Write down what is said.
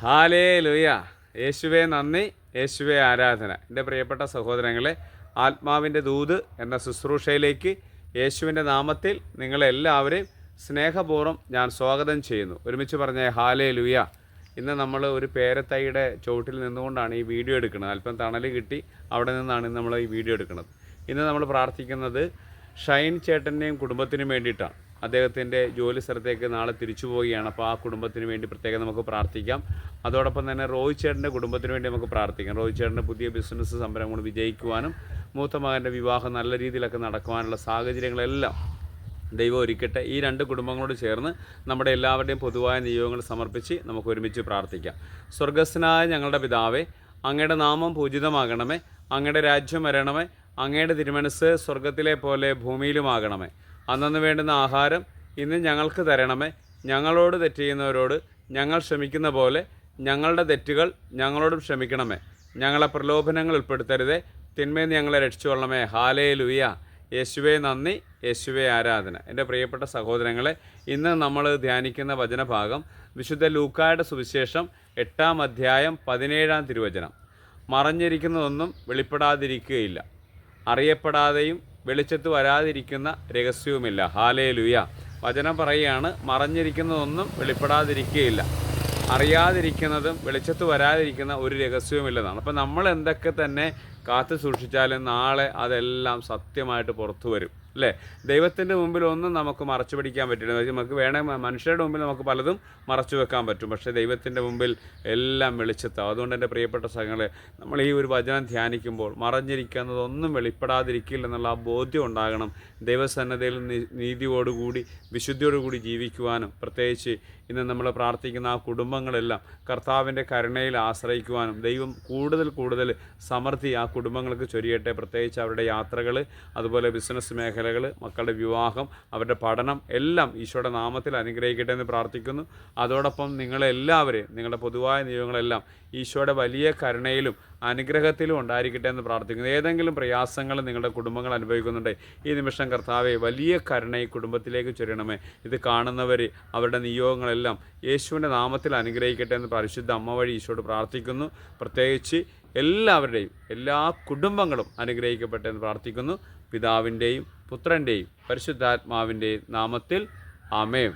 Hallelujah. യേശുവേ നന്ദി, യേശുവേ ആരാധന. എൻ്റെ പ്രിയപ്പെട്ട സഹോദരങ്ങളെ, ആത്മാവിൻ്റെ ദൂത് എന്ന ശുശ്രൂഷയിലേക്ക് യേശുവിൻ്റെ നാമത്തിൽ നിങ്ങളെല്ലാവരെയും സ്നേഹപൂർവ്വം ഞാൻ സ്വാഗതം ചെയ്യുന്നു. ഒരുമിച്ച് പറഞ്ഞ ഹാലേലൂയ. ഇന്ന് നമ്മൾ ഒരു പേരത്തൈയുടെ ചുവട്ടിൽ നിന്നുകൊണ്ടാണ് ഈ വീഡിയോ എടുക്കുന്നത്. അല്പം തണൽ കിട്ടി അവിടെ നിന്നാണ് നമ്മൾ ഈ വീഡിയോ എടുക്കുന്നത്. ഇന്ന് നമ്മൾ പ്രാർത്ഥിക്കുന്നത് ഷൈൻ ചേട്ടൻ്റെയും കുടുംബത്തിനും വേണ്ടിയിട്ടാണ്. അദ്ദേഹത്തിൻ്റെ ജോലി സ്ഥലത്തേക്ക് നാളെ തിരിച്ചു പോവുകയാണ്. അപ്പോൾ ആ കുടുംബത്തിന് വേണ്ടി പ്രത്യേകം നമുക്ക് പ്രാർത്ഥിക്കാം. അതോടൊപ്പം തന്നെ റോയ് ചേട്ടൻ്റെ കുടുംബത്തിന് വേണ്ടി നമുക്ക് പ്രാർത്ഥിക്കാം. റോയ് ചേട്ടൻ്റെ പുതിയ ബിസിനസ് സംരംഭങ്ങൾ വിജയിക്കുവാനും മൂത്ത മകൻ്റെ വിവാഹം നല്ല രീതിയിലൊക്കെ നടക്കുവാനുള്ള സാഹചര്യങ്ങളെല്ലാം ദൈവം ഒരുക്കട്ടെ. ഈ രണ്ട് കുടുംബങ്ങളോട് ചേർന്ന് നമ്മുടെ എല്ലാവരുടെയും പൊതുവായ നിയോഗങ്ങൾ സമർപ്പിച്ച് നമുക്ക് ഒരുമിച്ച് പ്രാർത്ഥിക്കാം. സ്വർഗസ്ഥനായ ഞങ്ങളുടെ പിതാവേ, അങ്ങയുടെ നാമം പൂജിതമാകണമേ, അങ്ങയുടെ രാജ്യം വരണമേ, അങ്ങയുടെ തിരുമനസ്സ് സ്വർഗത്തിലെ പോലെ ഭൂമിയിലുമാകണമേ. അന്നു വേണ്ടുന്ന ആഹാരം ഇന്ന് ഞങ്ങൾക്ക് തരണമേ. ഞങ്ങളോട് തെറ്റ് ചെയ്യുന്നവരോട് ഞങ്ങൾ ക്ഷമിക്കുന്ന പോലെ ഞങ്ങളുടെ തെറ്റുകൾ ഞങ്ങളോടും ക്ഷമിക്കണമേ. ഞങ്ങളെ പ്രലോഭനങ്ങൾ ഉൾപ്പെടുത്തരുതേ, തിന്മയിൽ ഞങ്ങളെ രക്ഷിച്ചുകൊള്ളണമേ. ഹാലേലൂയ. യേശുവേ നന്ദി, യേശുവേ ആരാധന. എൻ്റെ പ്രിയപ്പെട്ട സഹോദരങ്ങളെ, ഇന്ന് നമ്മൾ ധ്യാനിക്കുന്ന വചനഭാഗം വിശുദ്ധ ലൂക്കായുടെ സുവിശേഷം 8-ാം അധ്യായം 17-ാം തിരുവചനം. മറഞ്ഞിരിക്കുന്നതൊന്നും വെളിപ്പെടാതിരിക്കുകയില്ല, അറിയപ്പെടാതെയും വെളിച്ചത്ത് വരാതിരിക്കുന്ന രഹസ്യവുമില്ല. ഹാലേലൂയ. വചനം പറയുകയാണ്, മറഞ്ഞിരിക്കുന്നതൊന്നും വെളിപ്പെടാതിരിക്കുകയില്ല, അറിയാതിരിക്കുന്നതും വെളിച്ചത്ത് വരാതിരിക്കുന്ന ഒരു രഹസ്യവുമില്ലെന്നാണ്. അപ്പം നമ്മൾ എന്തൊക്കെ തന്നെ കാത്തു സൂക്ഷിച്ചാലും നാളെ അതെല്ലാം സത്യമായിട്ട് പുറത്തു വരും, അല്ലേ? ദൈവത്തിൻ്റെ മുമ്പിൽ ഒന്നും നമുക്ക് മറച്ചു പിടിക്കാൻ പറ്റില്ല. നമുക്ക് വേണമെങ്കിൽ മനുഷ്യരുടെ മുമ്പിൽ നമുക്ക് പലതും മറച്ചു വെക്കാൻ പറ്റും, പക്ഷേ ദൈവത്തിൻ്റെ മുമ്പിൽ എല്ലാം വെളിച്ചത്താവും. അതുകൊണ്ട് എൻ്റെ പ്രിയപ്പെട്ട സഹങ്ങളെ, നമ്മൾ ഈ ഒരു വചനം ധ്യാനിക്കുമ്പോൾ മറഞ്ഞിരിക്കുന്നതൊന്നും വെളിപ്പെടാതിരിക്കില്ലെന്നുള്ള ആ ബോധ്യം ഉണ്ടാകണം. ദൈവസന്നദ്ധയിൽ നീതിയോടുകൂടി വിശുദ്ധിയോടുകൂടി ജീവിക്കുവാനും, പ്രത്യേകിച്ച് ഇന്ന് നമ്മൾ പ്രാർത്ഥിക്കുന്ന ആ കുടുംബങ്ങളെല്ലാം കർത്താവിൻ്റെ കരുണയിൽ ആശ്രയിക്കുവാനും ദൈവം കൂടുതൽ സമൃദ്ധി ആ കുടുംബങ്ങൾക്ക് ചൊരിയട്ടെ. പ്രത്യേകിച്ച് അവരുടെ യാത്രകൾ, അതുപോലെ ബിസിനസ് മേഖലകൾ, മക്കളുടെ വിവാഹം, അവരുടെ പഠനം എല്ലാം ഈശോയുടെ നാമത്തിൽ അനുഗ്രഹിക്കട്ടെ എന്ന് പ്രാർത്ഥിക്കുന്നു. അതോടൊപ്പം നിങ്ങളെല്ലാവരെയും, നിങ്ങളുടെ പൊതുവായ നിയമങ്ങളെല്ലാം ഈശോയുടെ വലിയ കരുണയിലും അനുഗ്രഹത്തിലും ഉണ്ടായിരിക്കട്ടെ എന്ന് പ്രാർത്ഥിക്കുന്നു. ഏതെങ്കിലും പ്രയാസങ്ങൾ നിങ്ങളുടെ കുടുംബങ്ങൾ അനുഭവിക്കുന്നുണ്ട്, ഈ നിമിഷം കർത്താവെ വലിയ കരുണ ഈ കുടുംബത്തിലേക്ക് ചൊരിയണമേ. ഇത് കാണുന്നവർ അവരുടെ നിയോഗങ്ങളെല്ലാം യേശുവിൻ്റെ നാമത്തിൽ അനുഗ്രഹിക്കട്ടെ എന്ന് പരിശുദ്ധ അമ്മ വഴി ഈശോയോട് പ്രാർത്ഥിക്കുന്നു. പ്രത്യേകിച്ച് എല്ലാവരുടെയും എല്ലാ കുടുംബങ്ങളും അനുഗ്രഹിക്കട്ടെ എന്ന് പ്രാർത്ഥിക്കുന്നു. പിതാവിൻ്റെയും പുത്രൻ്റെയും പരിശുദ്ധാത്മാവിൻ്റെയും നാമത്തിൽ ആമേൻ.